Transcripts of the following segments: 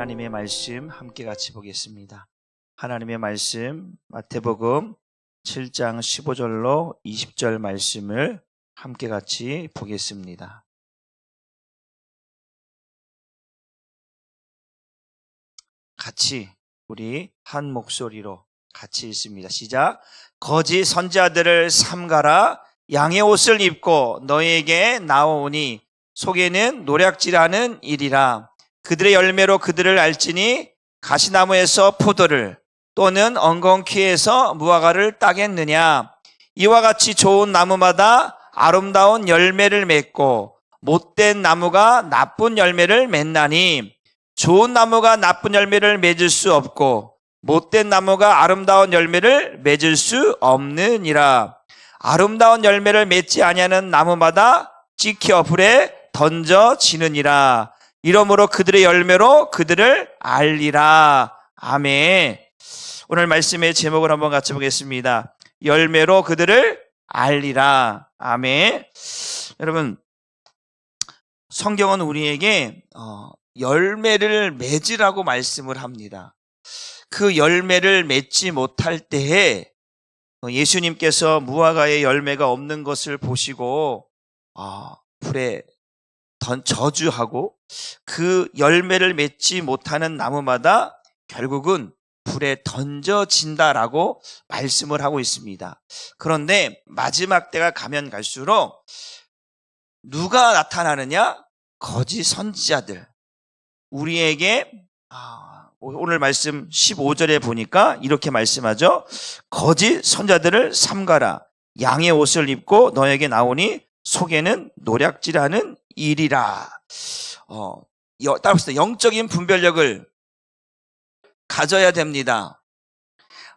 하나님의 말씀 함께 같이 보겠습니다. 하나님의 말씀 마태복음 7장 15절로 20절 말씀을 함께 같이 보겠습니다. 같이 우리 한 목소리로 같이 읽습니다. 시작. 거짓 선지자들을 삼가라. 양의 옷을 입고 너희에게 나오니 속에는 노략질하는 일이라. 그들의 열매로 그들을 알지니 가시나무에서 포도를 또는 엉겅퀴에서 무화과를 따겠느냐. 이와 같이 좋은 나무마다 아름다운 열매를 맺고 못된 나무가 나쁜 열매를 맺나니 좋은 나무가 나쁜 열매를 맺을 수 없고 못된 나무가 아름다운 열매를 맺을 수 없느니라. 아름다운 열매를 맺지 아니하는 나무마다 찍혀 불에 던져지느니라. 이러므로 그들의 열매로 그들을 알리라. 아멘. 오늘 말씀의 제목을 한번 같이 보겠습니다. 열매로 그들을 알리라. 아멘. 여러분, 성경은 우리에게 열매를 맺으라고 말씀을 합니다. 그 열매를 맺지 못할 때에 예수님께서 무화과의 열매가 없는 것을 보시고 불에 저주하고 그 열매를 맺지 못하는 나무마다 결국은 불에 던져진다라고 말씀을 하고 있습니다. 그런데 마지막 때가 가면 갈수록 누가 나타나느냐? 거짓 선지자들. 우리에게 오늘 말씀 15절에 보니까 이렇게 말씀하죠. 거짓 선지자들을 삼가라. 양의 옷을 입고 너에게 나오니 속에는 노략질하는 일이라. 따라서 영적인 분별력을 가져야 됩니다.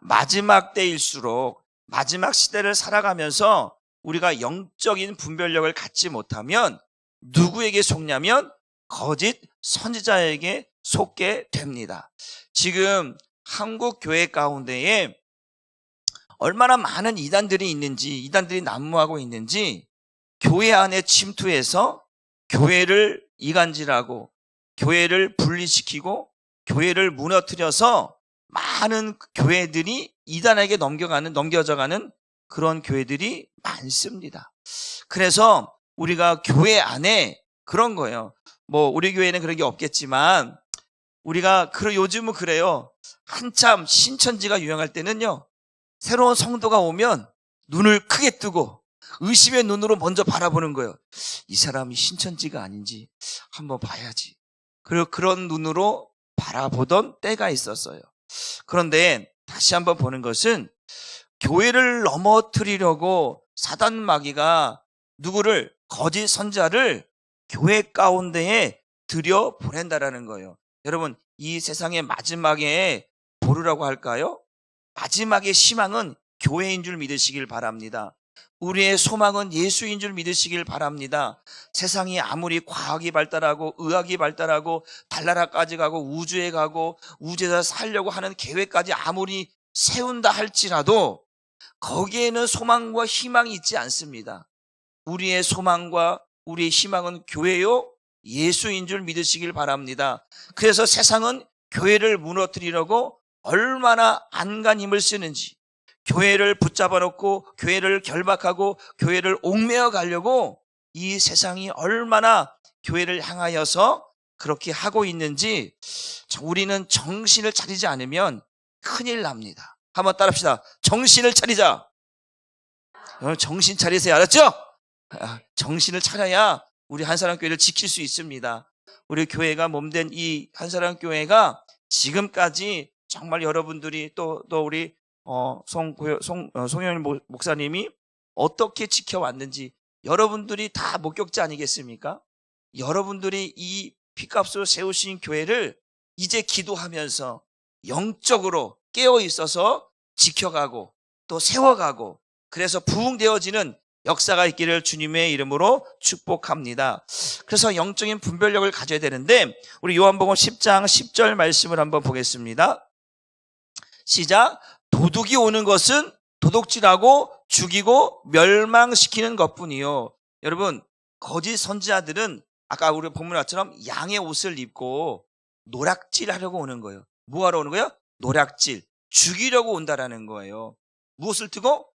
마지막 때일수록 마지막 시대를 살아가면서 우리가 영적인 분별력을 갖지 못하면 누구에게 속냐면 거짓 선지자에게 속게 됩니다. 지금 한국 교회 가운데에 얼마나 많은 이단들이 있는지, 이단들이 난무하고 있는지 교회 안에 침투해서 교회를 이간질하고 교회를 분리시키고 교회를 무너뜨려서 많은 교회들이 이단에게 넘겨져가는 그런 교회들이 많습니다. 그래서 우리가 교회 안에 그런 거예요. 우리 교회는 그런 게 없겠지만 우리가 요즘은 그래요. 한참 신천지가 유행할 때는요, 새로운 성도가 오면 눈을 크게 뜨고 의심의 눈으로 먼저 바라보는 거예요. 이 사람이 신천지가 아닌지 한번 봐야지. 그리고 그런 눈으로 바라보던 때가 있었어요. 그런데 다시 한번 보는 것은 교회를 넘어뜨리려고 사단 마귀가 누구를, 거짓 선지자를 교회 가운데에 들여보낸다라는 거예요. 여러분, 이 세상의 마지막에 보루라고 할까요? 마지막의 희망은 교회인 줄 믿으시길 바랍니다. 우리의 소망은 예수인 줄 믿으시길 바랍니다. 세상이 아무리 과학이 발달하고 의학이 발달하고 달나라까지 가고 우주에 가고 우주에서 살려고 하는 계획까지 아무리 세운다 할지라도 거기에는 소망과 희망이 있지 않습니다. 우리의 소망과 우리의 희망은 교회요, 예수인 줄 믿으시길 바랍니다. 그래서 세상은 교회를 무너뜨리려고 얼마나 안간힘을 쓰는지, 교회를 붙잡아 놓고 교회를 결박하고 교회를 옥매어 가려고 이 세상이 얼마나 교회를 향하여서 그렇게 하고 있는지 우리는 정신을 차리지 않으면 큰일 납니다. 한번 따라합시다. 정신을 차리자. 정신 차리세요. 알았죠? 정신을 차려야 우리 한사람교회를 지킬 수 있습니다. 우리 교회가 몸된 이 한사람교회가 지금까지 정말 여러분들이 또 우리 송영일 목사님이 어떻게 지켜왔는지 여러분들이 다 목격자 아니겠습니까? 여러분들이 이 피값으로 세우신 교회를 이제 기도하면서 영적으로 깨어 있어서 지켜가고 또 세워가고 그래서 부흥되어지는 역사가 있기를 주님의 이름으로 축복합니다. 그래서 영적인 분별력을 가져야 되는데 우리 요한복음 10장 10절 말씀을 한번 보겠습니다. 시작. 도둑이 오는 것은 도둑질하고 죽이고 멸망시키는 것뿐이요. 여러분, 거짓 선지자들은 아까 우리 본문처럼 양의 옷을 입고 노략질 하려고 오는 거예요. 뭐 하러 오는 거예요? 노략질. 죽이려고 온다라는 거예요. 무엇을 두고?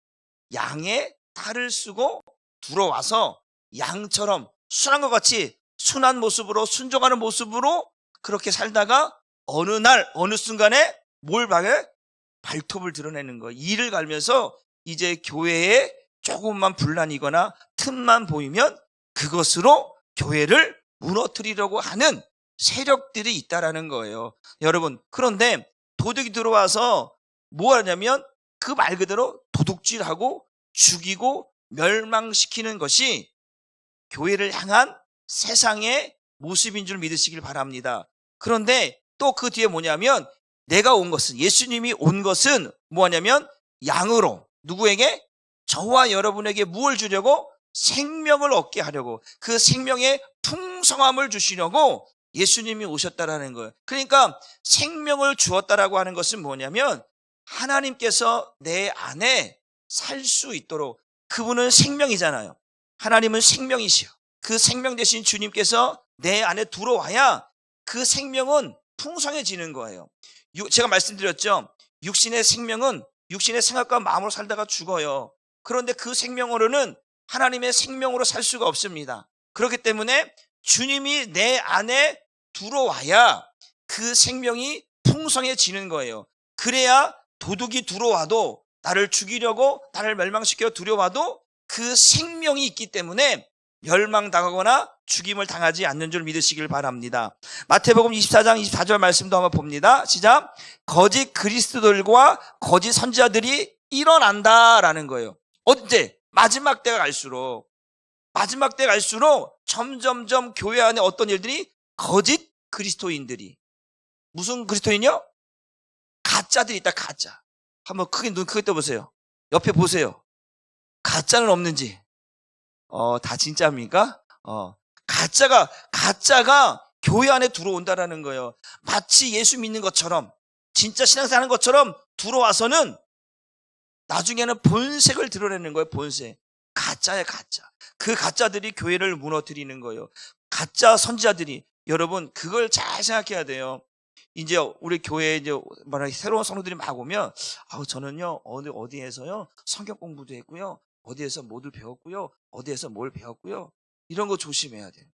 양의 탈을 쓰고 들어와서 양처럼 순한 것 같이 순한 모습으로 순종하는 모습으로 그렇게 살다가 어느 날 어느 순간에 뭘 봐요? 발톱을 드러내는 거예요. 이를 갈면서 이제 교회에 조금만 분란이거나 틈만 보이면 그것으로 교회를 무너뜨리려고 하는 세력들이 있다라는 거예요. 여러분, 그런데 도둑이 들어와서 뭐 하냐면 그 말 그대로 도둑질하고 죽이고 멸망시키는 것이 교회를 향한 세상의 모습인 줄 믿으시길 바랍니다. 그런데 또 그 뒤에 뭐냐면 내가 온 것은, 예수님이 온 것은 뭐냐면 양으로, 누구에게? 저와 여러분에게 무엇을 주려고? 생명을 얻게 하려고, 그 생명의 풍성함을 주시려고 예수님이 오셨다라는 거예요. 그러니까 생명을 주었다라고 하는 것은 뭐냐면 하나님께서 내 안에 살 수 있도록, 그분은 생명이잖아요. 하나님은 생명이시요. 그 생명 되신 주님께서 내 안에 들어와야 그 생명은 풍성해지는 거예요. 제가 말씀드렸죠. 육신의 생명은 육신의 생각과 마음으로 살다가 죽어요. 그런데 그 생명으로는 하나님의 생명으로 살 수가 없습니다. 그렇기 때문에 주님이 내 안에 들어와야 그 생명이 풍성해지는 거예요. 그래야 도둑이 들어와도, 나를 죽이려고 나를 멸망시켜 두려워도 그 생명이 있기 때문에 멸망당하거나 죽임을 당하지 않는 줄 믿으시길 바랍니다. 마태복음 24장 24절 말씀도 한번 봅니다. 시작. 거짓 그리스도들과 거짓 선지자들이 일어난다라는 거예요. 언제? 마지막 때가 갈수록 점점점 교회 안에 어떤 일들이? 거짓 그리스도인들이. 무슨 그리스도인이요? 가짜들이 있다. 가짜. 한번 눈 크게 떠보세요. 옆에 보세요. 가짜는 없는지. 다 진짜입니까? 가짜가 교회 안에 들어온다라는 거예요. 마치 예수 믿는 것처럼, 진짜 신앙생활 하는 것처럼 들어와서는 나중에는 본색을 드러내는 거예요. 본색. 가짜야, 가짜. 그 가짜들이 교회를 무너뜨리는 거예요. 가짜 선지자들이. 여러분, 그걸 잘 생각해야 돼요. 이제 우리 교회에 이제 새로운 성도들이 막 오면, 저는요, 어디에서요, 성경 공부도 했고요, 어디에서 뭐를 배웠고요, 어디에서 뭘 배웠고요, 이런 거 조심해야 돼요.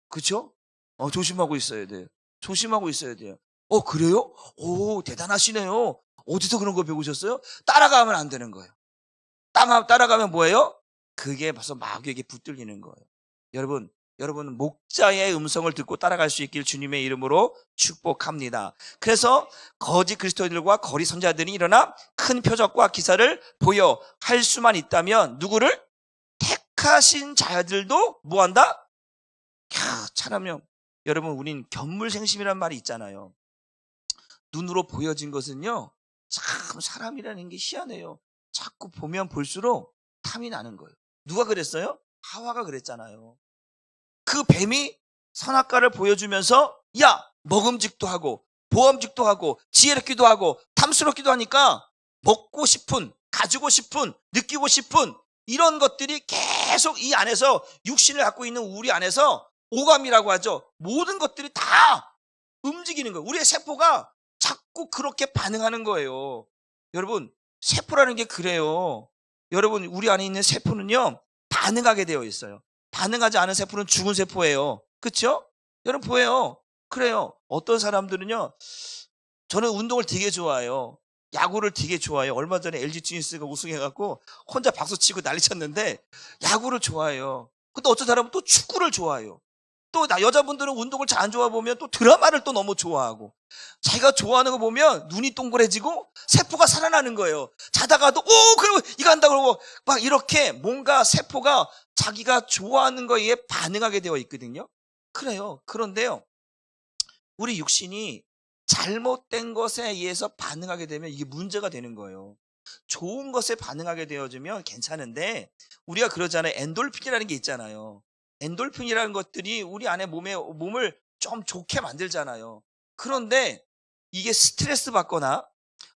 그쵸? 조심하고 있어야 돼요. 조심하고 있어야 돼요. 그래요? 오, 대단하시네요. 어디서 그런 거 배우셨어요? 따라가면 안 되는 거예요. 따라가면 뭐예요? 그게 벌써 마귀에게 붙들리는 거예요. 여러분 목자의 음성을 듣고 따라갈 수 있길 주님의 이름으로 축복합니다. 그래서 거짓 그리스도인들과 거짓 선지자들이 일어나 큰 표적과 기사를 보여 할 수만 있다면 누구를? 택하신 자들도 뭐한다? 참하면 여러분, 우린 견물생심이란 말이 있잖아요. 눈으로 보여진 것은요, 참 사람이라는 게 희한해요. 자꾸 보면 볼수록 탐이 나는 거예요. 누가 그랬어요? 하와가 그랬잖아요. 그 뱀이 선악과를 보여주면서 먹음직도 하고 보험직도 하고 지혜롭기도 하고 탐스럽기도 하니까 먹고 싶은, 가지고 싶은, 느끼고 싶은 이런 것들이 계속 이 안에서, 육신을 갖고 있는 우리 안에서 오감이라고 하죠. 모든 것들이 다 움직이는 거예요. 우리의 세포가 자꾸 그렇게 반응하는 거예요. 여러분, 세포라는 게 그래요. 여러분, 우리 안에 있는 세포는요, 반응하게 되어 있어요. 반응하지 않은 세포는 죽은 세포예요. 그렇죠? 여러분 보여요. 그래요. 어떤 사람들은요, 저는 운동을 되게 좋아해요. 야구를 되게 좋아해요. 얼마 전에 LG 트윈스가 우승해갖고 혼자 박수치고 난리쳤는데 야구를 좋아해요. 근데 어떤 사람은 또 축구를 좋아해요. 또 여자분들은 운동을 잘 안 좋아보면 또 드라마를 또 너무 좋아하고, 자기가 좋아하는 거 보면 눈이 동그래지고 세포가 살아나는 거예요. 자다가도 그리고 이거 한다 그러고 막 이렇게 뭔가 세포가 자기가 좋아하는 거에 반응하게 되어 있거든요. 그래요. 그런데요, 우리 육신이 잘못된 것에 의해서 반응하게 되면 이게 문제가 되는 거예요. 좋은 것에 반응하게 되어지면 괜찮은데, 우리가 그러잖아요. 엔돌핀이라는 게 있잖아요. 엔돌핀이라는 것들이 우리 안에 몸을 좀 좋게 만들잖아요. 그런데 이게 스트레스 받거나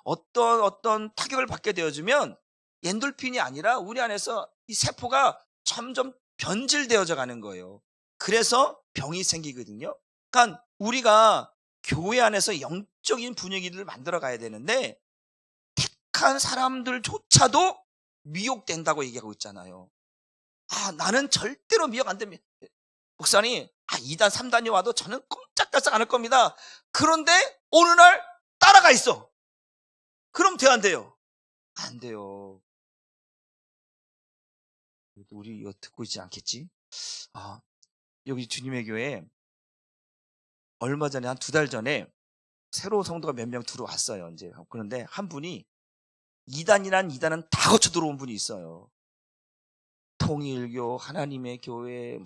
어떤 타격을 받게 되어지면 엔돌핀이 아니라 우리 안에서 이 세포가 점점 변질되어져 가는 거예요. 그래서 병이 생기거든요. 그러니까 우리가 교회 안에서 영적인 분위기를 만들어 가야 되는데 택한 사람들조차도 미혹된다고 얘기하고 있잖아요. 나는 절대로 미혹 안 됩니다. 목사님, 2단, 3단이 와도 저는 꼼짝달싹 안 할 겁니다. 그런데 어느 날 따라가 있어. 그럼 돼, 안 돼요? 안 돼요. 우리 이거 듣고 있지 않겠지? 여기 주님의 교회에 얼마 전에 한 2달 전에 새로운 성도가 몇 명 들어왔어요. 이제 그런데 한 분이 2단은 다 거쳐 들어온 분이 있어요. 통일교, 하나님의 교회,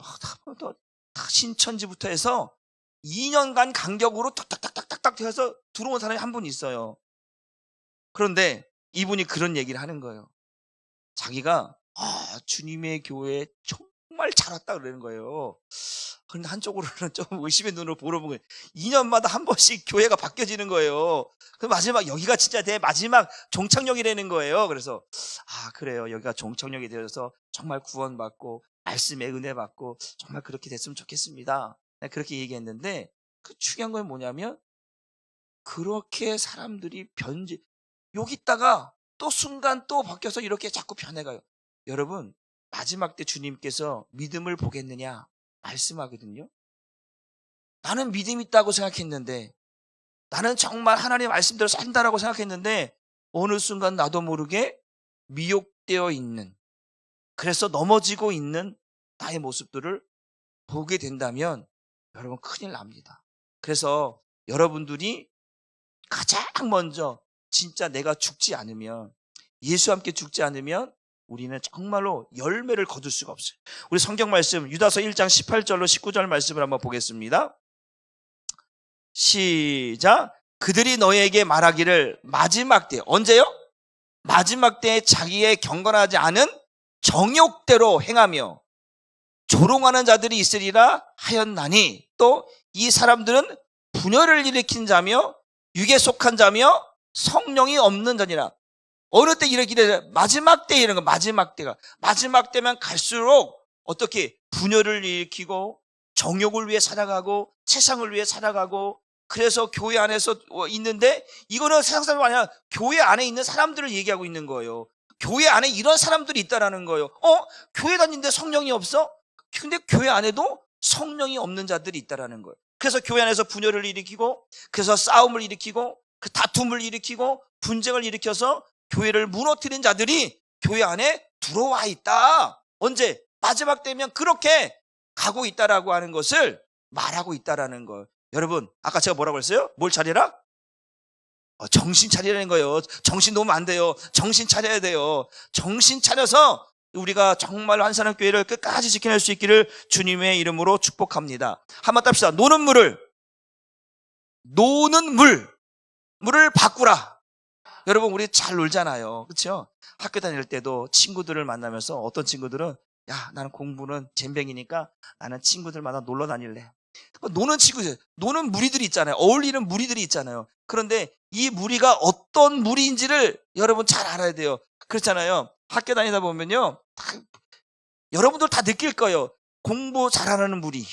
다 신천지부터 해서 2년간 간격으로 탁탁탁탁탁 해서 들어온 사람이 한 분 있어요. 그런데 이분이 그런 얘기를 하는 거예요. 자기가 주님의 교회에 정말 잘 왔다 그러는 거예요. 그런데 한쪽으로는 좀 의심의 눈으로 보는 거예요. 2년마다 한 번씩 교회가 바뀌어지는 거예요. 그 마지막 여기가 진짜 내 마지막 종착역이라는 거예요. 그래서 그래요. 여기가 종착역이 되어서 정말 구원받고 말씀의 은혜 받고 정말 그렇게 됐으면 좋겠습니다. 그렇게 얘기했는데 그 중요한 건 뭐냐면 그렇게 사람들이 여기 있다가 또 순간 또 바뀌어서 이렇게 자꾸 변해가요. 여러분, 마지막 때 주님께서 믿음을 보겠느냐 말씀하거든요. 나는 믿음 있다고 생각했는데, 나는 정말 하나님 말씀대로 산다라고 생각했는데 어느 순간 나도 모르게 미혹되어 있는, 그래서 넘어지고 있는 나의 모습들을 보게 된다면 여러분 큰일 납니다. 그래서 여러분들이 가장 먼저 진짜 내가 죽지 않으면, 예수와 함께 죽지 않으면 우리는 정말로 열매를 거둘 수가 없어요. 우리 성경 말씀 유다서 1장 18절로 19절 말씀을 한번 보겠습니다. 시작. 그들이 너희에게 말하기를 마지막 때, 언제요? 마지막 때에 자기의 경건하지 않은 정욕대로 행하며 조롱하는 자들이 있으리라 하였나니, 또 이 사람들은 분열을 일으킨 자며 육에 속한 자며 성령이 없는 자니라. 어느 때 이르기를 마지막 때, 이런 거 마지막 때면 갈수록 어떻게 분열을 일으키고 정욕을 위해 살아가고 세상을 위해 살아가고, 그래서 교회 안에서 있는데, 이거는 세상 사람이 아니라 교회 안에 있는 사람들을 얘기하고 있는 거예요. 교회 안에 이런 사람들이 있다라는 거예요. 교회 다니는데 성령이 없어? 근데 교회 안에도 성령이 없는 자들이 있다라는 거예요. 그래서 교회 안에서 분열을 일으키고, 그래서 싸움을 일으키고, 그 다툼을 일으키고 분쟁을 일으켜서 교회를 무너뜨린 자들이 교회 안에 들어와 있다. 언제? 마지막 때면 그렇게 가고 있다라고 하는 것을 말하고 있다라는 거예요. 여러분, 아까 제가 뭐라고 했어요? 뭘 차리라? 정신 차리라는 거예요. 정신 놓으면 안 돼요. 정신 차려야 돼요. 정신 차려서 우리가 정말 한사람 교회를 끝까지 지켜낼 수 있기를 주님의 이름으로 축복합니다. 한번 답시다. 노는 물을 바꾸라. 여러분, 우리 잘 놀잖아요. 그렇죠? 학교 다닐 때도 친구들을 만나면서 어떤 친구들은 나는 공부는 젬병이니까 나는 친구들마다 놀러 다닐래. 노는 무리들이 있잖아요. 어울리는 무리들이 있잖아요. 그런데 이 무리가 어떤 무리인지를 여러분 잘 알아야 돼요. 그렇잖아요. 학교 다니다 보면요, 여러분들 다 느낄 거예요. 공부 잘하는 무리,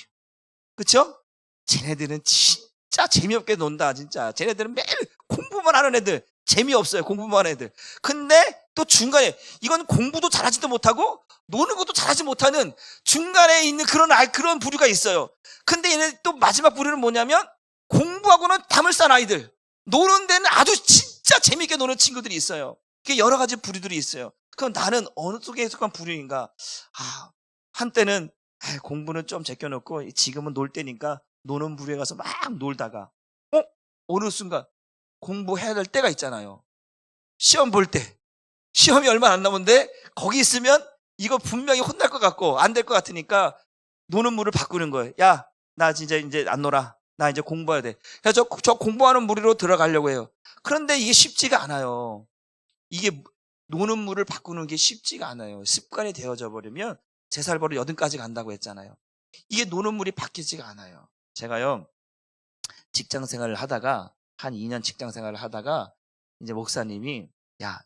그렇죠? 쟤네들은 진짜 재미없게 논다. 진짜 쟤네들은 매일 공부만 하는 애들, 재미없어요. 공부만 하는 애들. 근데 또 중간에 이건 공부도 잘하지도 못하고 노는 것도 잘하지 못하는 중간에 있는 그런 부류가 있어요. 근데 얘네 또 마지막 부류는 뭐냐면, 공부하고는 담을 싼 아이들, 노는 데는 아주 진짜 재미있게 노는 친구들이 있어요. 그게 여러 가지 부류들이 있어요. 그럼 나는 어느 쪽에 속한 부류인가? 한때는 공부는 좀 제껴놓고 지금은 놀 때니까 노는 부류에 가서 막 놀다가 어느 순간 공부해야 될 때가 있잖아요. 시험 볼 때, 시험이 얼마 안 남았는데 거기 있으면 이거 분명히 혼날 것 같고 안 될 것 같으니까 노는 물을 바꾸는 거예요. 나 진짜 이제 안 놀아. 나 이제 공부해야 돼. 그래서 저 공부하는 무리로 들어가려고 해요. 그런데 이게 쉽지가 않아요. 이게 노는 물을 바꾸는 게 쉽지가 않아요. 습관이 되어져 버리면 제살벌을 80까지 간다고 했잖아요. 이게 노는 물이 바뀌지가 않아요. 제가요, 직장 생활을 하다가 한 2년 직장 생활을 하다가 이제 목사님이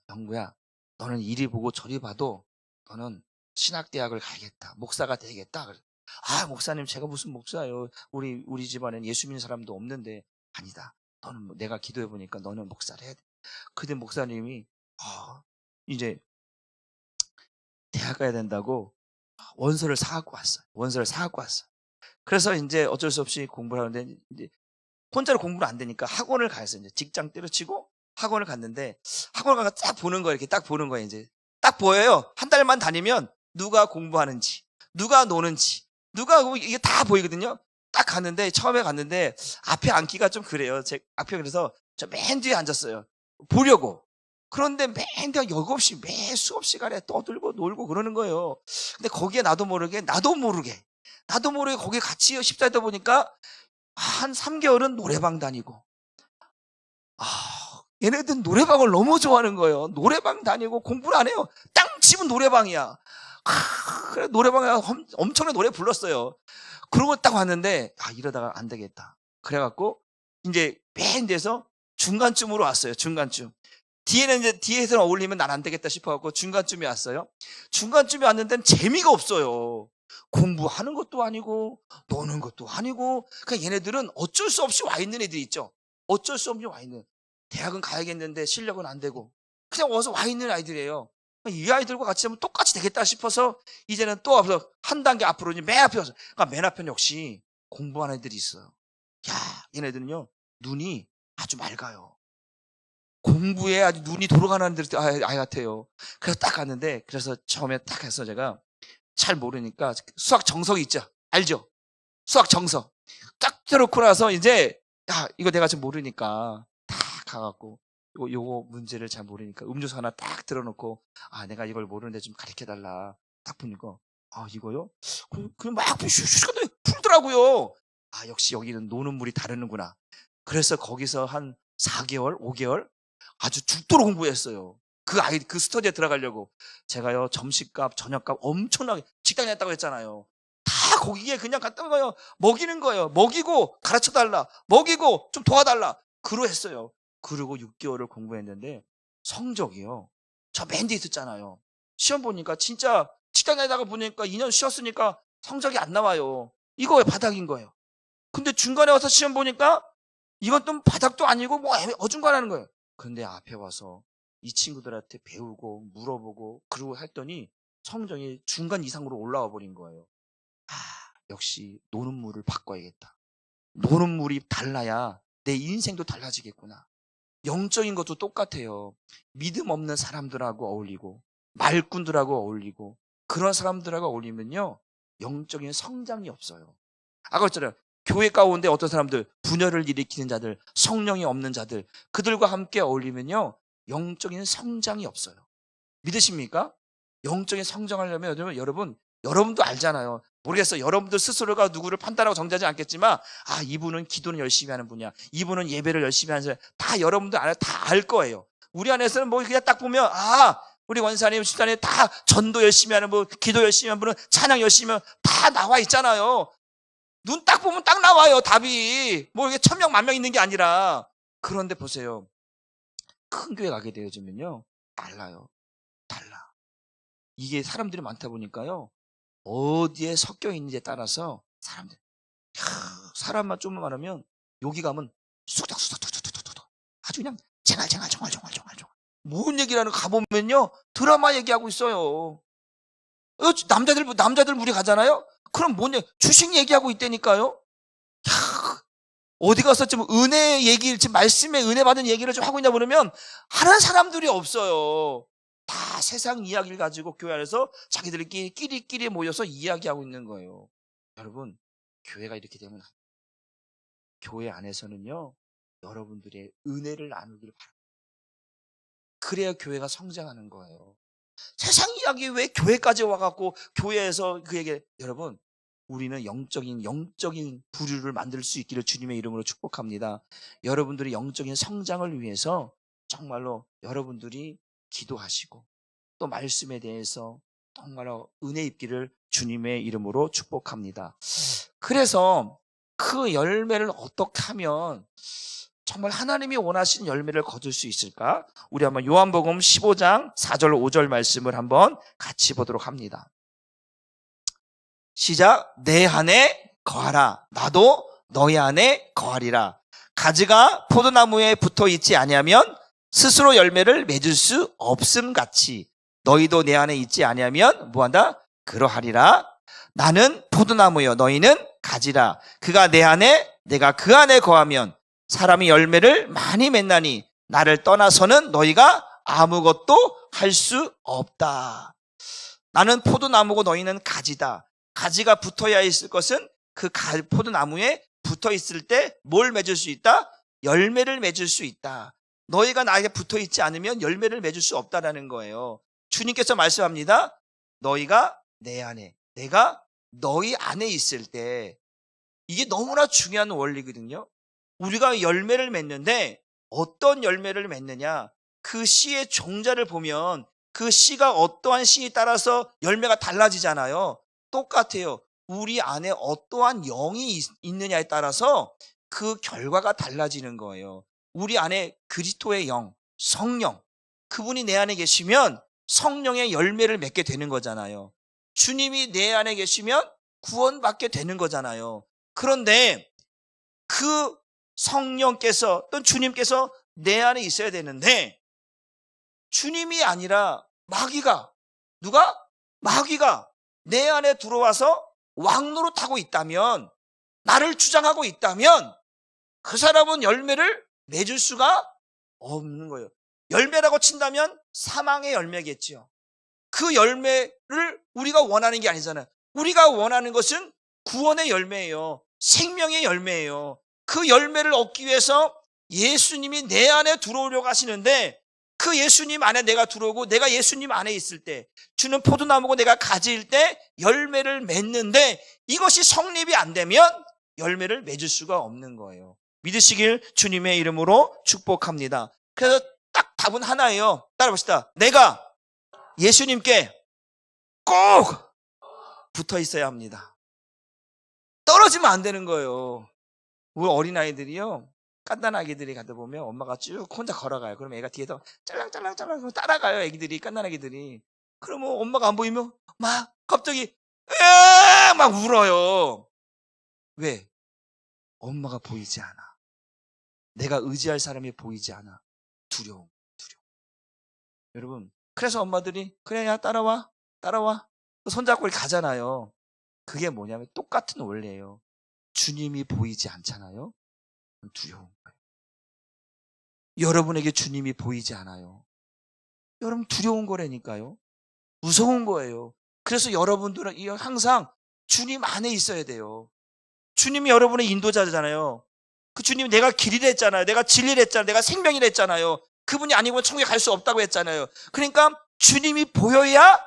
영구야, 너는 이리 보고 저리 봐도 너는 신학대학을 가야겠다. 목사가 되겠다. 목사님 제가 무슨 목사예요. 우리 집안엔 예수 믿는 사람도 없는데. 아니다. 너는 내가 기도해 보니까 너는 목사를 해야 돼. 그때 목사님이 이제 대학 가야 된다고 원서를 사갖고 왔어요. 그래서 이제 어쩔 수 없이 공부를 하는데 이제 혼자로 공부를 안 되니까 학원을 가서 이제 직장 때려치고 학원을 갔는데 학원을 가서 딱 보는 거예요. 이렇게 딱 보는 거예요. 이제 딱 보여요. 한 달만 다니면 누가 공부하는지, 누가 노는지, 이게 다 보이거든요. 딱 갔는데 처음에 갔는데 앞에 앉기가 좀 그래요. 제 앞에 그래서 저 맨 뒤에 앉았어요. 보려고. 그런데 맨 뒤에 여급없이 매 수업 시간에 떠들고 놀고 그러는 거예요. 근데 거기에 나도 모르게 거기에 같이 십자하다 보니까 한 3개월은 노래방 다니고 얘네들 노래방을 너무 좋아하는 거예요. 노래방 다니고 공부를 안 해요. 땅 치면 노래방이야. 그래 노래방에 엄청나게 노래 불렀어요. 그러고 딱 왔는데 이러다가 안 되겠다. 그래갖고 이제 맨 뒤에서 중간쯤으로 왔어요. 중간쯤. 뒤에서는 어울리면 난 안 되겠다 싶어갖고 중간쯤에 왔어요. 중간쯤에 왔는데 재미가 없어요. 공부하는 것도 아니고 노는 것도 아니고 그러니까 얘네들은 어쩔 수 없이 와 있는 애들이 있죠. 어쩔 수 없이 와 있는. 대학은 가야겠는데 실력은 안 되고 그냥 와서 와 있는 아이들이에요. 이 아이들과 같이 하면 똑같이 되겠다 싶어서 이제는 또 앞서 한 단계 앞으로 맨 앞에 와서 그러니까 맨 앞에는 역시 공부하는 애들이 있어요. 얘네들은요 눈이 아주 맑아요. 공부에 아주 눈이 돌아가는 애들 아이 같아요. 그래서 딱 갔는데 그래서 처음에 딱 해서 제가 잘 모르니까 수학 정석이 있죠. 알죠? 수학 정석 딱 들어놓고 나서 이제 이거 내가 좀 모르니까 딱 가갖고 요거 문제를 잘 모르니까 음료수 하나 딱 들어놓고 내가 이걸 모르는데 좀 가르쳐달라 딱 보니까 이거요? 그냥 막 슉슉 풀더라고요. 역시 여기는 노는 물이 다르는구나. 그래서 거기서 한 4개월 5개월 아주 죽도록 공부했어요. 그 스터디에 들어가려고. 제가요 점심값 저녁값 엄청나게 직장에 했다고 했잖아요. 다 거기에 그냥 갔다 가요. 먹이는 거예요. 먹이고 가르쳐달라. 먹이고 좀 도와달라. 그러했어요. 그리고 6개월을 공부했는데 성적이요. 저 맨 뒤에 있었잖아요. 시험 보니까 진짜 직장에다가 보니까 2년 쉬었으니까 성적이 안 나와요. 이거 바닥인 거예요. 근데 중간에 와서 시험 보니까 이건 좀 바닥도 아니고 뭐 어중간하는 거예요. 근데 앞에 와서 이 친구들한테 배우고 물어보고 그러고 했더니 성적이 중간 이상으로 올라와 버린 거예요. 역시 노는 물을 바꿔야겠다. 노는 물이 달라야 내 인생도 달라지겠구나. 영적인 것도 똑같아요. 믿음 없는 사람들하고 어울리고 말꾼들하고 어울리고 그런 사람들하고 어울리면요 영적인 성장이 없어요. 아까 했잖아요. 교회 가운데 어떤 사람들 분열을 일으키는 자들 성령이 없는 자들 그들과 함께 어울리면요 영적인 성장이 없어요. 믿으십니까? 영적인 성장하려면 여러분도 알잖아요. 모르겠어요. 여러분들 스스로가 누구를 판단하고 정죄하지 않겠지만 이분은 기도는 열심히 하는 분이야. 이분은 예배를 열심히 하는 사람 다 여러분들 다 알 거예요. 우리 안에서는 뭐 그냥 딱 보면 우리 원사님 집사님 다 전도 열심히 하는 분 기도 열심히 하는 분은 찬양 열심히 하는 다 나와 있잖아요. 눈 딱 보면 딱 나와요. 답이 뭐 이게 1000명 10,000명 있는 게 아니라. 그런데 보세요. 큰 교회 가게 되어지면요 달라. 이게 사람들이 많다 보니까요 어디에 섞여 있는지에 따라서 사람만 좀만 말하면 여기 가면 수덕수덕 아주 그냥 정말 뭔 얘기를 하는 가보면요 드라마 얘기하고 있어요. 남자들 무리 가잖아요. 그럼 주식 얘기하고 있다니까요. 어디 가서 좀 은혜 얘기를 지금 말씀에 은혜 받은 얘기를 좀 하고 있냐 그러면 하는 사람들이 없어요. 다 세상 이야기를 가지고 교회 안에서 자기들끼리 끼리끼리 모여서 이야기하고 있는 거예요. 여러분 교회가 이렇게 되면 교회 안에서는요 여러분들의 은혜를 나누길 바랍니다. 그래야 교회가 성장하는 거예요. 세상 이야기 왜 교회까지 와갖고 교회에서 그에게 여러분 우리는 영적인 부류를 만들 수 있기를 주님의 이름으로 축복합니다. 여러분들의 영적인 성장을 위해서 정말로 여러분들이 기도하시고 또 말씀에 대해서 정말로 은혜 입기를 주님의 이름으로 축복합니다. 그래서 그 열매를 어떻게 하면 정말 하나님이 원하시는 열매를 거둘 수 있을까? 우리 한번 요한복음 15장 4절 5절 말씀을 한번 같이 보도록 합니다. 시작. 내 안에 거하라. 나도 너희 안에 거하리라. 가지가 포도나무에 붙어 있지 아니하면 스스로 열매를 맺을 수 없음 같이 너희도 내 안에 있지 아니하면 뭐한다? 그러하리라. 나는 포도나무여 너희는 가지라. 그가 내 안에 내가 그 안에 거하면 사람이 열매를 많이 맺나니 나를 떠나서는 너희가 아무것도 할 수 없다. 나는 포도나무고 너희는 가지다. 가지가 붙어야 있을 것은 그 포도나무에 붙어 있을 때 뭘 맺을 수 있다? 열매를 맺을 수 있다. 너희가 나에게 붙어 있지 않으면 열매를 맺을 수 없다라는 거예요. 주님께서 말씀합니다. 너희가 내 안에, 내가 너희 안에 있을 때, 이게 너무나 중요한 원리거든요. 우리가 열매를 맺는데 어떤 열매를 맺느냐? 그 씨의 종자를 보면 그 씨가 어떠한 씨에 따라서 열매가 달라지잖아요. 똑같아요. 우리 안에 어떠한 영이 있느냐에 따라서 그 결과가 달라지는 거예요. 우리 안에 그리스도의 영, 성령, 그분이 내 안에 계시면 성령의 열매를 맺게 되는 거잖아요. 주님이 내 안에 계시면 구원받게 되는 거잖아요. 그런데 그 성령께서 또는 주님께서 내 안에 있어야 되는데 주님이 아니라 마귀가, 누가? 마귀가 내 안에 들어와서 왕노릇하고 있다면, 나를 주장하고 있다면 그 사람은 열매를 맺을 수가 없는 거예요. 열매라고 친다면 사망의 열매겠죠. 그 열매를 우리가 원하는 게 아니잖아요. 우리가 원하는 것은 구원의 열매예요. 생명의 열매예요. 그 열매를 얻기 위해서 예수님이 내 안에 들어오려고 하시는데, 그 예수님 안에 내가 들어오고 내가 예수님 안에 있을 때, 주는 포도나무고 내가 가지일 때 열매를 맺는데, 이것이 성립이 안 되면 열매를 맺을 수가 없는 거예요. 믿으시길 주님의 이름으로 축복합니다. 그래서 딱 답은 하나예요. 따라봅시다. 내가 예수님께 꼭 붙어 있어야 합니다. 떨어지면 안 되는 거예요. 우리 어린아이들이요, 깐난 아기들이 가다 보면 엄마가 쭉 혼자 걸어가요. 그러면 애가 뒤에서 짤랑짤랑짤랑 따라가요. 애기들이, 깐난 아기들이. 그러면 엄마가 안 보이면 막 갑자기 막 울어요. 왜? 엄마가 보이지 않아. 내가 의지할 사람이 보이지 않아. 두려움. 여러분, 그래서 엄마들이 그래, 야, 따라와. 손잡고 가잖아요. 그게 뭐냐면 똑같은 원리예요. 주님이 보이지 않잖아요. 두려운 거예요. 여러분에게 주님이 보이지 않아요. 여러분, 두려운 거라니까요. 무서운 거예요. 그래서 여러분들은 항상 주님 안에 있어야 돼요. 주님이 여러분의 인도자잖아요. 그 주님이 내가 길이라 했잖아요. 내가 진리라 했잖아요. 내가 생명이라 했잖아요. 그분이 아니고 천국에 갈 수 없다고 했잖아요. 그러니까 주님이 보여야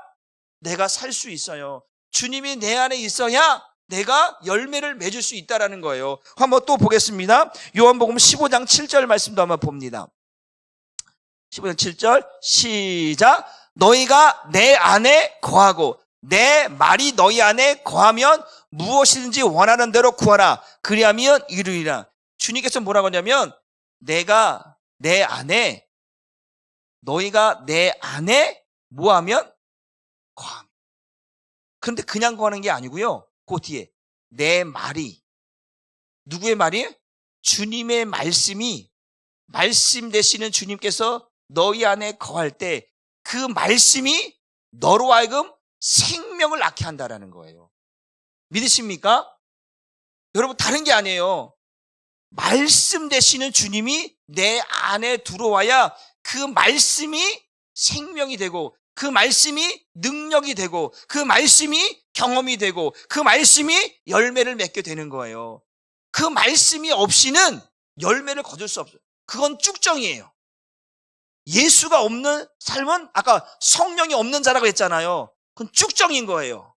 내가 살 수 있어요. 주님이 내 안에 있어야 내가 열매를 맺을 수 있다라는 거예요. 한번 또 보겠습니다. 요한복음 15장 7절 말씀도 한번 봅니다. 15장 7절 시작. 너희가 내 안에 거하고 내 말이 너희 안에 거하면 무엇이든지 원하는 대로 구하라. 그리하면 이루리라. 주님께서 뭐라고 하냐면, 내가 내 안에, 너희가 내 안에 뭐하면? 거하면. 그런데 그냥 거하는 게 아니고요. 그 뒤에 내 말이, 누구의 말이? 주님의 말씀이, 말씀 되시는 주님께서 너희 안에 거할 때 그 말씀이 너로 하여금 생명을 낳게 한다라는 거예요. 믿으십니까? 여러분, 다른 게 아니에요. 말씀 되시는 주님이 내 안에 들어와야 그 말씀이 생명이 되고, 그 말씀이 능력이 되고, 그 말씀이 경험이 되고, 그 말씀이 열매를 맺게 되는 거예요. 그 말씀이 없이는 열매를 거둘 수 없어요. 그건 쭉정이에요. 예수가 없는 삶은, 아까 성령이 없는 자라고 했잖아요. 그건 쭉정인 거예요.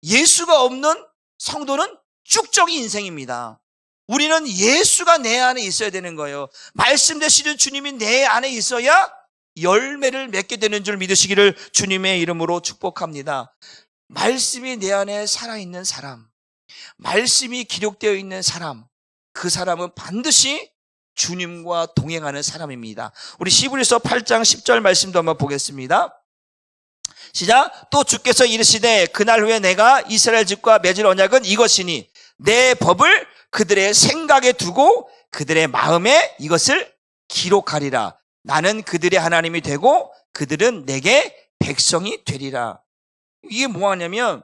예수가 없는 성도는 쭉정이 인생입니다. 우리는 예수가 내 안에 있어야 되는 거예요. 말씀 되시는 주님이 내 안에 있어야 열매를 맺게 되는 줄 믿으시기를 주님의 이름으로 축복합니다. 말씀이 내 안에 살아있는 사람, 말씀이 기록되어 있는 사람, 그 사람은 반드시 주님과 동행하는 사람입니다. 우리 히브리서 8장 10절 말씀도 한번 보겠습니다. 시작. 또 주께서 이르시되 그날 후에 내가 이스라엘 집과 맺을 언약은 이것이니 내 법을 그들의 생각에 두고 그들의 마음에 이것을 기록하리라. 나는 그들의 하나님이 되고 그들은 내게 백성이 되리라. 이게 뭐하냐면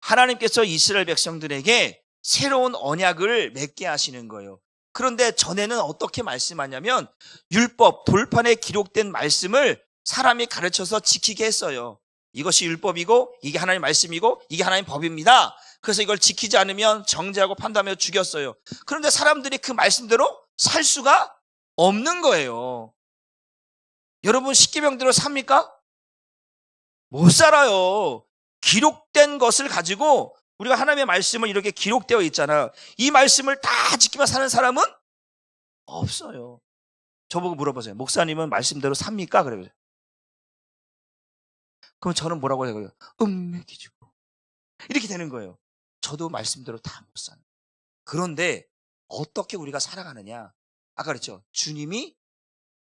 하나님께서 이스라엘 백성들에게 새로운 언약을 맺게 하시는 거예요. 그런데 전에는 어떻게 말씀하냐면 율법, 돌판에 기록된 말씀을 사람이 가르쳐서 지키게 했어요. 이것이 율법이고 이게 하나님 말씀이고 이게 하나님 법입니다. 그래서 이걸 지키지 않으면 정죄하고 판단하며 죽였어요. 그런데 사람들이 그 말씀대로 살 수가 없는 거예요. 여러분 십계명대로 삽니까? 못 살아요. 기록된 것을 가지고 우리가 하나님의 말씀을 이렇게 기록되어 있잖아. 이 말씀을 다 지키며 사는 사람은 없어요. 저보고 물어보세요. 목사님은 말씀대로 삽니까? 그래요. 그럼 저는 뭐라고 해요? 음맥이지고 이렇게 되는 거예요. 저도 말씀대로 다 못 사는. 그런데 어떻게 우리가 살아가느냐? 아까 그랬죠. 주님이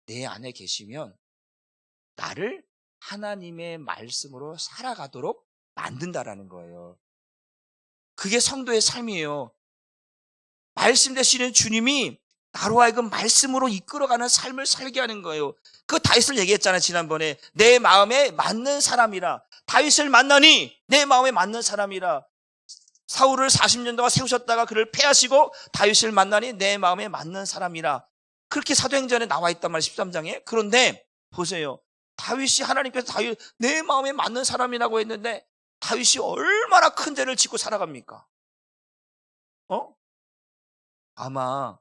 내 안에 계시면 나를 하나님의 말씀으로 살아가도록 만든다라는 거예요. 그게 성도의 삶이에요. 말씀 되시는 주님이 나로 하여금 말씀으로 이끌어가는 삶을 살게 하는 거예요. 그 다윗을 얘기했잖아요. 지난번에 내 마음에 맞는 사람이라. 다윗을 만나니 내 마음에 맞는 사람이라. 사울을 40년 동안 세우셨다가 그를 패하시고 다윗을 만나니 내 마음에 맞는 사람이라. 그렇게 사도행전에 나와 있단 말이에요. 13장에. 그런데 보세요. 다윗이 하나님께서 다윗 내 마음에 맞는 사람이라고 했는데 다윗이 얼마나 큰 죄를 짓고 살아갑니까? 아마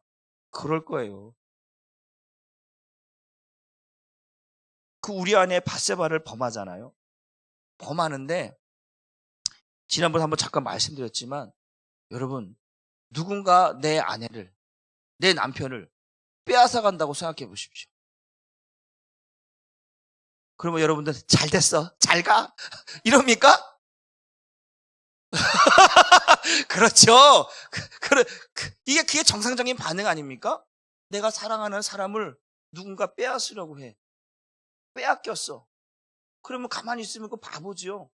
그럴 거예요. 그 우리 안에 밧세바를 범하잖아요. 범하는데 지난번에 한번 잠깐 말씀드렸지만 여러분 누군가 내 아내를 내 남편을 빼앗아 간다고 생각해 보십시오. 그러면 여러분들 잘 됐어 잘 가 이럽니까? 그렇죠. 이게 그게 정상적인 반응 아닙니까? 내가 사랑하는 사람을 누군가 빼앗으려고 해. 빼앗겼어. 그러면 가만히 있으면 그 바보지요.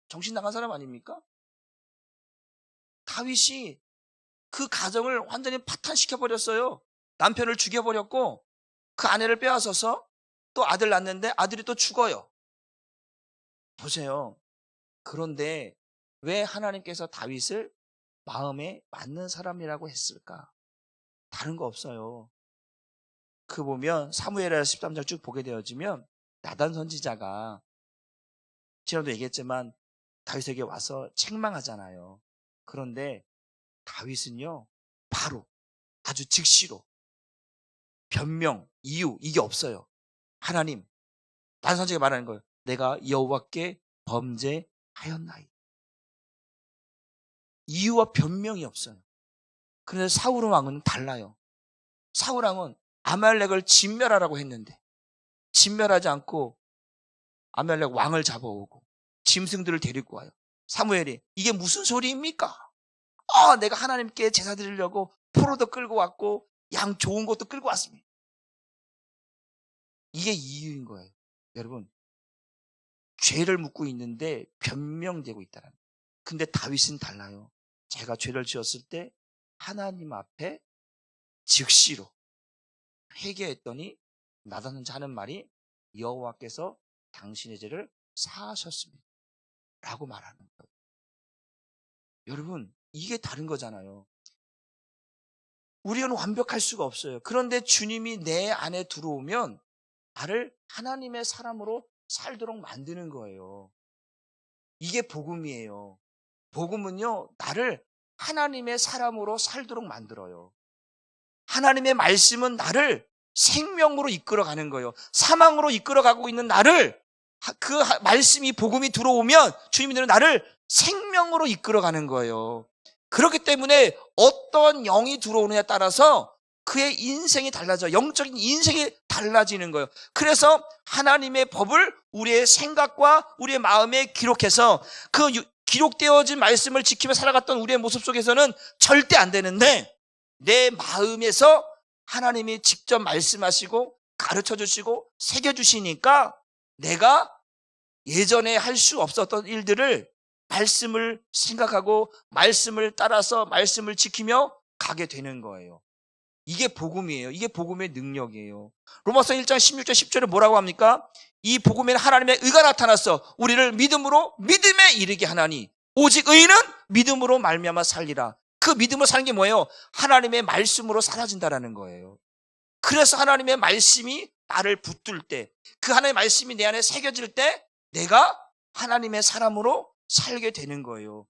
정신 나간 사람 아닙니까? 다윗이 그 가정을 완전히 파탄시켜버렸어요. 남편을 죽여버렸고 그 아내를 빼앗아서 또 아들 낳는데 아들이 또 죽어요. 보세요. 그런데 왜 하나님께서 다윗을 마음에 맞는 사람이라고 했을까? 다른 거 없어요. 그 보면 사무엘하 13장 쭉 보게 되어지면 나단 선지자가 지난번도 얘기했지만 다윗에게 와서 책망하잖아요. 그런데 다윗은요 바로 아주 즉시로 변명, 이유 이게 없어요. 하나님, 나단 선지자가 말하는 거예요. 내가 여호와께 범죄하였나이다. 이유와 변명이 없어요. 그런데 사울 왕은 달라요. 사울 왕은 아말렉을 진멸하라고 했는데 진멸하지 않고 아말렉 왕을 잡아오고 짐승들을 데리고 와요. 사무엘이 이게 무슨 소리입니까? 내가 하나님께 제사 드리려고 포로도 끌고 왔고 양 좋은 것도 끌고 왔습니다. 이게 이유인 거예요. 여러분 죄를 묻고 있는데 변명되고 있다는 거예요. 근데 다윗은 달라요. 제가 죄를 지었을 때 하나님 앞에 즉시로 회개했더니 나단 선지자 하는 말이 여호와께서 당신의 죄를 사하셨습니다 라고 말하는 거예요. 여러분 이게 다른 거잖아요. 우리는 완벽할 수가 없어요. 그런데 주님이 내 안에 들어오면 나를 하나님의 사람으로 살도록 만드는 거예요. 이게 복음이에요. 복음은요 나를 하나님의 사람으로 살도록 만들어요. 하나님의 말씀은 나를 생명으로 이끌어가는 거예요. 사망으로 이끌어가고 있는 나를 그 말씀이 복음이 들어오면 주님이 나를 생명으로 이끌어가는 거예요. 그렇기 때문에 어떤 영이 들어오느냐에 따라서 그의 인생이 달라져요. 영적인 인생이 달라지는 거예요. 그래서 하나님의 법을 우리의 생각과 우리의 마음에 기록해서 그 기록되어진 말씀을 지키며 살아갔던 우리의 모습 속에서는 절대 안 되는데 내 마음에서 하나님이 직접 말씀하시고 가르쳐 주시고 새겨 주시니까 내가 예전에 할 수 없었던 일들을 말씀을 생각하고 말씀을 따라서 말씀을 지키며 가게 되는 거예요. 이게 복음이에요. 이게 복음의 능력이에요. 로마서 1장 16절 10절에 뭐라고 합니까? 이 복음에는 하나님의 의가 나타났어. 우리를 믿음으로 믿음에 이르게 하나니 오직 의인은 믿음으로 말미암아 살리라. 그 믿음으로 사는 게 뭐예요? 하나님의 말씀으로 사라진다라는 거예요. 그래서 하나님의 말씀이 나를 붙들 때, 그 하나님의 말씀이 내 안에 새겨질 때 내가 하나님의 사람으로 살게 되는 거예요.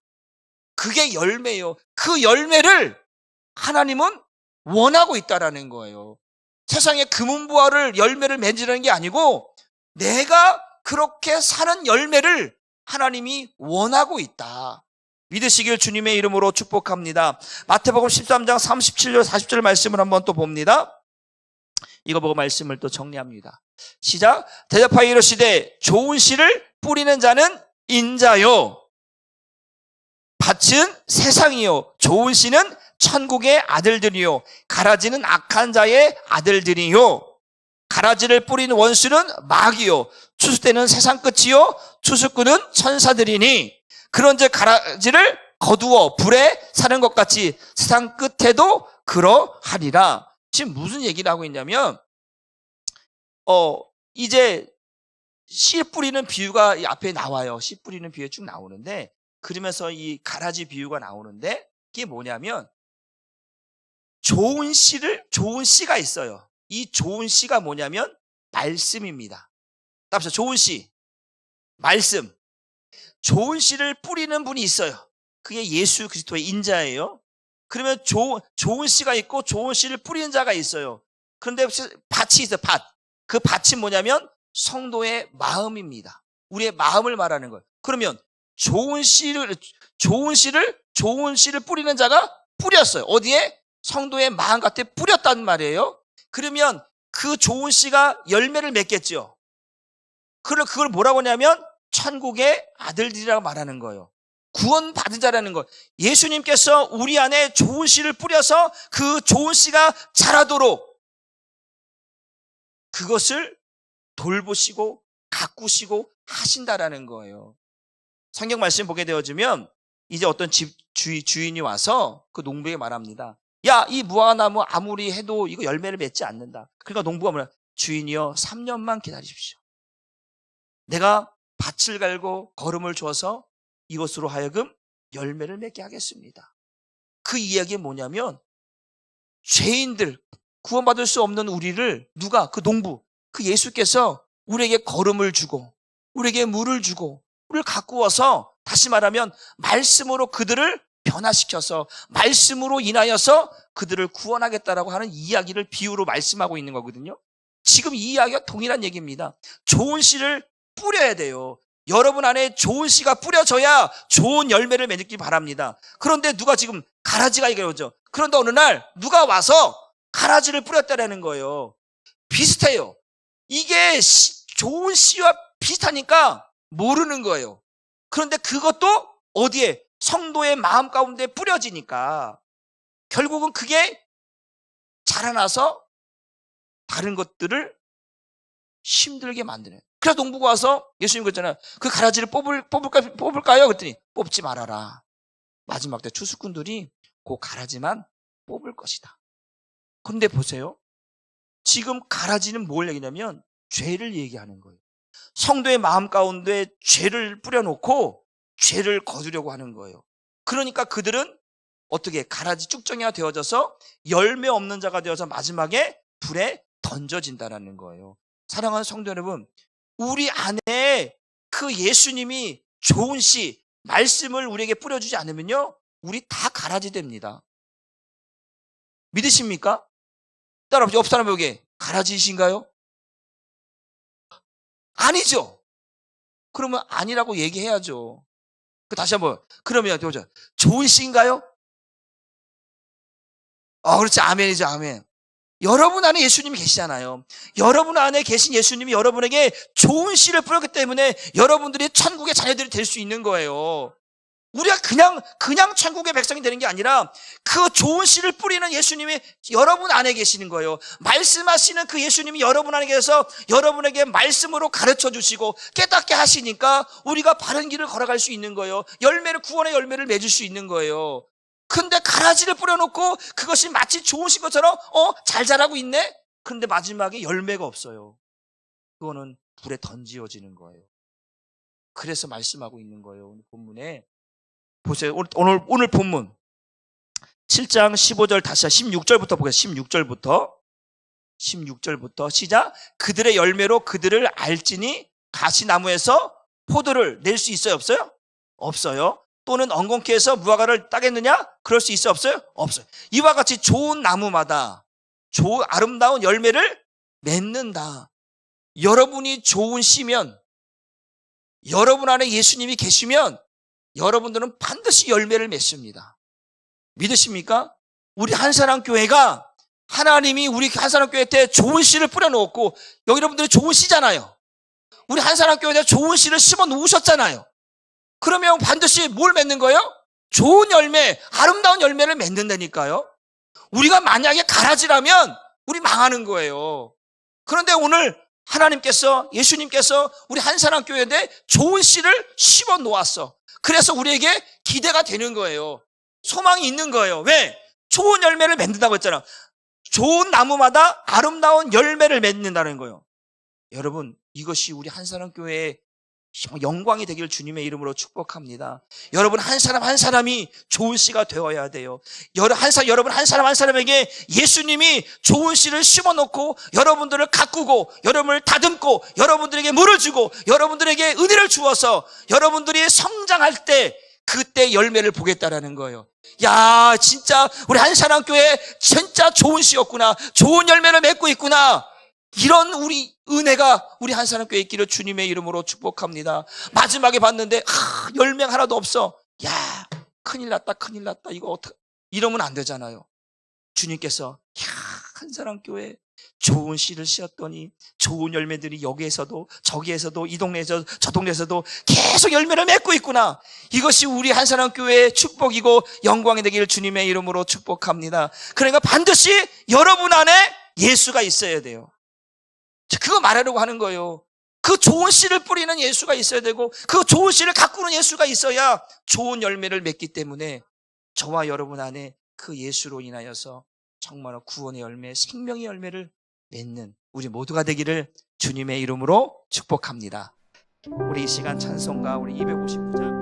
그게 열매예요. 그 열매를 하나님은 원하고 있다라는 거예요. 세상에 금은보화를 열매를 맺으라는 게 아니고 내가 그렇게 사는 열매를 하나님이 원하고 있다. 믿으시길 주님의 이름으로 축복합니다. 마태복음 13장 37절 40절 말씀을 한번 또 봅니다. 이거 보고 말씀을 또 정리합니다. 시작. 대답하여 이르시되 좋은 씨를 뿌리는 자는 인자요 밭은 세상이요 좋은 씨는 천국의 아들들이요 가라지는 악한 자의 아들들이요 가라지를 뿌리는 원수는 마귀요 추수때는 세상 끝이요 추수꾼은 천사들이니 그런즉 가라지를 거두어 불에 사는 것 같이 세상 끝에도 그러하리라. 지금 무슨 얘기를 하고 있냐면 이제 씨 뿌리는 비유가 이 앞에 나와요. 씨 뿌리는 비유가 쭉 나오는데 그러면서 이 가라지 비유가 나오는데 이게 뭐냐면 좋은 씨가 있어요. 이 좋은 씨가 뭐냐면 말씀입니다. 답시다. 좋은 씨, 말씀. 좋은 씨를 뿌리는 분이 있어요. 그게 예수 그리스도의 인자예요. 그러면 좋은 씨가 있고 좋은 씨를 뿌리는 자가 있어요. 그런데 밭이 있어요. 밭. 그 밭이 뭐냐면 성도의 마음입니다. 우리의 마음을 말하는 거예요. 그러면 좋은 씨를 뿌리는 자가 뿌렸어요. 어디에? 성도의 마음 곁에 뿌렸단 말이에요. 그러면 그 좋은 씨가 열매를 맺겠죠. 그걸 뭐라고 하냐면 천국의 아들들이라고 말하는 거예요. 구원받은 자라는 것. 예수님께서 우리 안에 좋은 씨를 뿌려서 그 좋은 씨가 자라도록 그것을 돌보시고 가꾸시고 하신다라는 거예요. 성경 말씀 보게 되어지면 이제 어떤 집 주인이 와서 그 농부에게 말합니다. 야, 이 무화과나무 아무리 해도 이거 열매를 맺지 않는다. 그러니까 농부가 뭐냐? 주인이여 3년만 기다리십시오. 내가 밭을 갈고 거름을 줘서 이것으로 하여금 열매를 맺게 하겠습니다. 그 이야기는 뭐냐면 죄인들, 구원받을 수 없는 우리를 누가? 그 농부, 그 예수께서 우리에게 거름을 주고 우리에게 물을 주고 우리를 가꾸어서 다시 말하면 말씀으로 그들을 변화시켜서 말씀으로 인하여서 그들을 구원하겠다라고 하는 이야기를 비유로 말씀하고 있는 거거든요. 지금 이 이야기가 동일한 얘기입니다. 좋은 씨를 뿌려야 돼요. 여러분 안에 좋은 씨가 뿌려져야 좋은 열매를 맺기 바랍니다. 그런데 누가 지금 가라지가 이거죠. 그런데 어느 날 누가 와서 가라지를 뿌렸다라는 거예요. 비슷해요. 이게 좋은 씨와 비슷하니까 모르는 거예요. 그런데 그것도 어디에? 성도의 마음 가운데 뿌려지니까 결국은 그게 자라나서 다른 것들을 힘들게 만드는. 그래서 농부가 와서 예수님 그랬잖아요. 그 가라지를 뽑을까요? 그랬더니 뽑지 말아라. 마지막 때 추수꾼들이 그 가라지만 뽑을 것이다. 그런데 보세요. 지금 가라지는 뭘 얘기냐면 죄를 얘기하는 거예요. 성도의 마음 가운데 죄를 뿌려놓고 죄를 거두려고 하는 거예요. 그러니까 그들은 어떻게 가라지 쭉정이가 되어져서 열매 없는 자가 되어서 마지막에 불에 던져진다는 거예요. 사랑하는 성도 여러분, 우리 안에 그 예수님이 좋은 씨, 말씀을 우리에게 뿌려주지 않으면요, 우리 다 가라지 됩니다. 믿으십니까? 따라오세요. 옆 사람 보게 가라지이신가요? 아니죠. 그러면 아니라고 얘기해야죠. 다시 한번. 그러면 좋은 씨인가요? 그렇지. 아멘이죠. 아멘. 여러분 안에 예수님이 계시잖아요. 여러분 안에 계신 예수님이 여러분에게 좋은 씨를 뿌렸기 때문에 여러분들이 천국의 자녀들이 될 수 있는 거예요. 우리가 그냥 천국의 백성이 되는 게 아니라 그 좋은 씨를 뿌리는 예수님이 여러분 안에 계시는 거예요. 말씀하시는 그 예수님이 여러분 안에 계셔서 여러분에게 말씀으로 가르쳐 주시고 깨닫게 하시니까 우리가 바른 길을 걸어갈 수 있는 거예요. 구원의 열매를 맺을 수 있는 거예요. 근데 가라지를 뿌려놓고 그것이 마치 좋은 씨 것처럼 잘 자라고 있네? 그런데 마지막에 열매가 없어요. 그거는 불에 던지어지는 거예요. 그래서 말씀하고 있는 거예요. 오늘 본문에 보세요. 오늘 본문 7장 15절 다시 16절부터 보겠습니다. 16절부터 시작. 그들의 열매로 그들을 알지니 가시나무에서 포도를 낼 수 있어요? 없어요? 없어요. 또는 엉겅퀴에서 무화과를 따겠느냐? 그럴 수 있어요? 없어요? 없어요. 이와 같이 좋은 나무마다 아름다운 열매를 맺는다. 여러분이 좋은 씨면, 여러분 안에 예수님이 계시면 여러분들은 반드시 열매를 맺습니다. 믿으십니까? 우리 한사랑교회가 하나님이 우리 한사랑교회한테 좋은 씨를 뿌려놓고, 여기 여러분들이 좋은 씨잖아요. 우리 한사랑교회에 좋은 씨를 심어 놓으셨잖아요. 그러면 반드시 뭘 맺는 거예요? 좋은 열매, 아름다운 열매를 맺는다니까요. 우리가 만약에 가라지라면 우리 망하는 거예요. 그런데 오늘 하나님께서, 예수님께서 우리 한사랑교회에 좋은 씨를 심어 놓았어. 그래서 우리에게 기대가 되는 거예요. 소망이 있는 거예요. 왜? 좋은 열매를 맺는다고 했잖아. 좋은 나무마다 아름다운 열매를 맺는다는 거예요. 여러분, 이것이 우리 한사랑교회의 영광이 되길 주님의 이름으로 축복합니다. 여러분 한 사람 한 사람이 좋은 씨가 되어야 돼요. 여러분 한 사람 한 사람에게 예수님이 좋은 씨를 심어놓고 여러분들을 가꾸고 여러분을 다듬고 여러분들에게 물을 주고 여러분들에게 은혜를 주어서 여러분들이 성장할 때 그때 열매를 보겠다라는 거예요. 야, 진짜 우리 한사랑교회 진짜 좋은 씨였구나. 좋은 열매를 맺고 있구나. 이런 우리 은혜가 우리 한사랑교회에 있기를 주님의 이름으로 축복합니다. 마지막에 봤는데 열매가 하나도 없어. 야, 큰일 났다. 이거 어떡, 이러면 안 되잖아요. 주님께서 한사랑교회 좋은 씨를 씌었더니 좋은 열매들이 여기에서도 저기에서도 이 동네에서 저 동네에서도 계속 열매를 맺고 있구나. 이것이 우리 한사랑교회의 축복이고 영광이 되기를 주님의 이름으로 축복합니다. 그러니까 반드시 여러분 안에 예수가 있어야 돼요. 그거 말하려고 하는 거예요. 그 좋은 씨를 뿌리는 예수가 있어야 되고 그 좋은 씨를 가꾸는 예수가 있어야 좋은 열매를 맺기 때문에 저와 여러분 안에 그 예수로 인하여서 정말 구원의 열매, 생명의 열매를 맺는 우리 모두가 되기를 주님의 이름으로 축복합니다. 우리 이 시간 찬송가 우리 259장